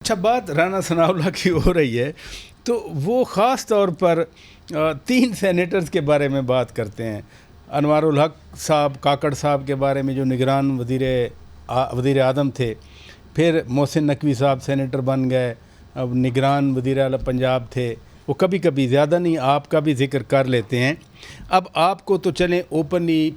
اچھا، بات رانا ثناء اللہ کی ہو رہی ہے تو وہ خاص طور پر 3 سینیٹرز کے بارے میں بات کرتے ہیں. انوار الحق صاحب کاکڑ صاحب کے بارے میں جو نگران وزیر اعظم تھے، پھر محسن نقوی صاحب سینیٹر بن گئے، اب نگران وزیر اعلیٰ پنجاب تھے، وہ کبھی کبھی زیادہ نہیں آپ کا بھی ذکر کر لیتے ہیں. اب آپ کو تو چلیں اوپنلی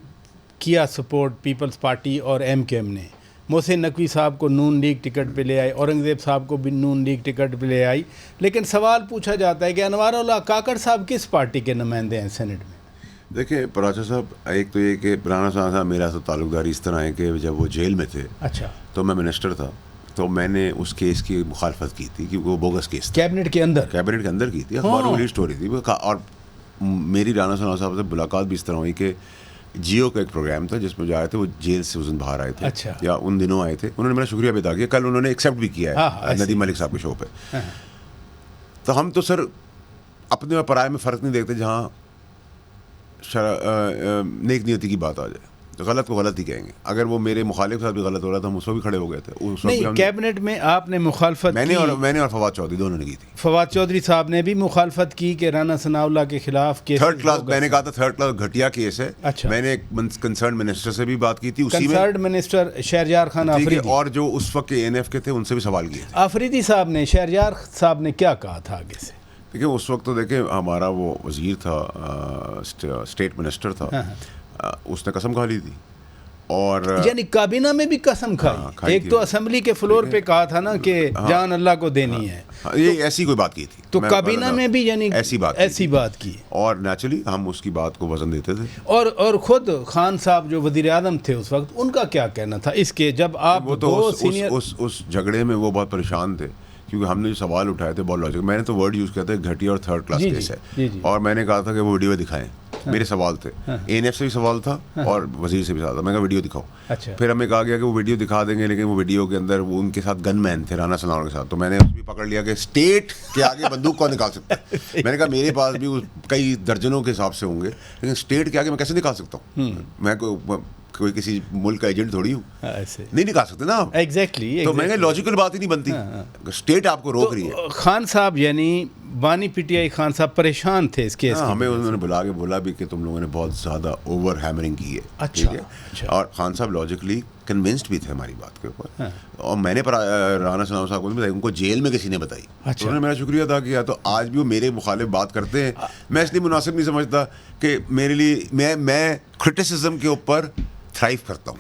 کیا سپورٹ پیپلز پارٹی اور ایم کیو ایم نے، محسن نقوی صاحب کو نون لیگ ٹکٹ پہ لے آئی، اورنگزیب صاحب کو بھی نون لیگ ٹکٹ پہ لے آئی، لیکن سوال پوچھا جاتا ہے کہ انوار اللہ کاکڑ صاحب کس پارٹی کے نمائندے ہیں سینٹ میں؟ دیکھیں پراچا صاحب، ایک تو یہ کہ رانا صاحب میرا تو تعلق داری اس طرح ہے کہ جب وہ جیل میں تھے اچھا تو میں منسٹر تھا، تو میں نے اس کیس کی مخالفت کی تھی کیونکہ وہ بوگس کیس تھا. کیبنٹ کے اندر کی تھی، اخباروں میں لیڈ اسٹوری تھی. اور میری رانا صاحب سے ملاقات بھی اس طرح ہوئی کہ جیو کا ایک پروگرام تھا جس میں جو آئے تھے وہ جیل سے اس دن باہر آئے تھے. اچھا. یا ان دنوں آئے تھے، انہوں نے میرا شکریہ بھی ادا کیا. کل انہوں نے ایکسیپٹ بھی کیا ہے ندیم ملک صاحب کے شو پہ. تو ہم تو سر اپنے اور پرائے میں فرق نہیں دیکھتے. جہاں نیک نیتی کی بات آ جائے تو غلط کو غلط ہی کہیں گے. اگر وہ میرے مخالف کے ساتھ بھی غلط ہو رہا تھا ہم اس وقت بھی کھڑے ہو گئے تھے. نہیں، کیبنٹ میں آپ نے مخالفت میں نے اور فواد چودھری دونوں نے کی تھی. فواد چودھری صاحب نے بھی مخالفت کی کہ رانا ثناء اللہ کے خلاف کیس تھرڈ کلاس، میں نے کہا تھا تھرڈ کلاس گھٹیا کیس ہے. اچھا. میں نے کنسرن منسٹر سے بھی بات کی تھی اسی میں، کنسرن منسٹر شہریار خان آفریدی، اور جو اس وقت کے این ایف کے تھے ان سے بھی سوال کیے تھے. آفریدی صاحب نے، شہریار صاحب نے کیا کہا تھا آگے سے؟ دیکھیں اس وقت تو دیکھیں ہمارا وہ وزیر تھا، اسٹیٹ منسٹر تھا، اس نے قسم کھا لی تھی. اور یعنی کابینہ میں بھی قسم کھائی. ایک تو اسمبلی کے فلور پہ کہا تھا نا کہ جان اللہ کو دینی ہے، یہ ایسی کوئی بات کی تھی. تو کابینہ میں بھی یعنی ایسی بات کی. اور نیچرلی ہم اس کی بات کو وزن دیتے تھے. اور خود خان صاحب جو وزیر اعظم تھے اس وقت، ان کا کیا کہنا تھا اس کے؟ جب آپ وہ تو اس جھگڑے میں وہ بہت پریشان تھے کیونکہ ہم نے جو سوال اٹھائے تھے بہت لاجک. میں نے تو ورڈ یوز کیا تھا گھٹیا اور تھرڈ کلاس کیس ہے، اور میں نے کہا تھا کہ وہ ویڈیو دکھائیں. میرے سوال تھے، این ایف سے بھی سوال تھا اور وزیر سے بھی سوال تھا. میں کہا ویڈیو دکھاؤ. پھر ہمیں کہا گیا کہ وہ ویڈیو دکھا دیں گے، لیکن وہ ویڈیو کے اندر وہ ان کے ساتھ گن مین تھے رانا ثناء اللہ کے ساتھ. تو میں نے اس بھی پکڑ لیا کہ اسٹیٹ کے آگے بندوق کون نکال سکتا ہے. میں نے کہا میرے پاس بھی کئی درجنوں کے حساب سے ہوں گے، لیکن اسٹیٹ کے آگے میں کیسے نکال سکتا ہوں؟ میں کوئی کسی ملک کا ایجنٹ تھوڑی ہوں، نہیں نکال سکتے نا آپ. ایگزیکٹلی. تو میں نے لاجیکل بات ہی نہیں بنتی، اسٹیٹ آپ کو روک رہی ہے. خان صاحب یعنی بانی پی ٹی آئی خان صاحب پریشان تھے اس کیس. ہمیں انہوں نے بلا کے بولا بھی کہ تم لوگوں نے بہت زیادہ اوور ہیمرنگ کی ہے. اچھا. اور خان صاحب لاجیکلی کنونسڈ بھی تھے ہماری بات کے اوپر. اور میں نے رانا ثناء صاحب کو نہیں بتائی، ان کو جیل میں کسی نے بتائی. انہوں نے میرا شکریہ ادا کیا. تو آج بھی وہ میرے مخالف بات کرتے ہیں. میں اس لیے مناسب نہیں سمجھتا کہ میرے لیے میں کرٹیسزم کے اوپر تھرائیو کرتا ہوں.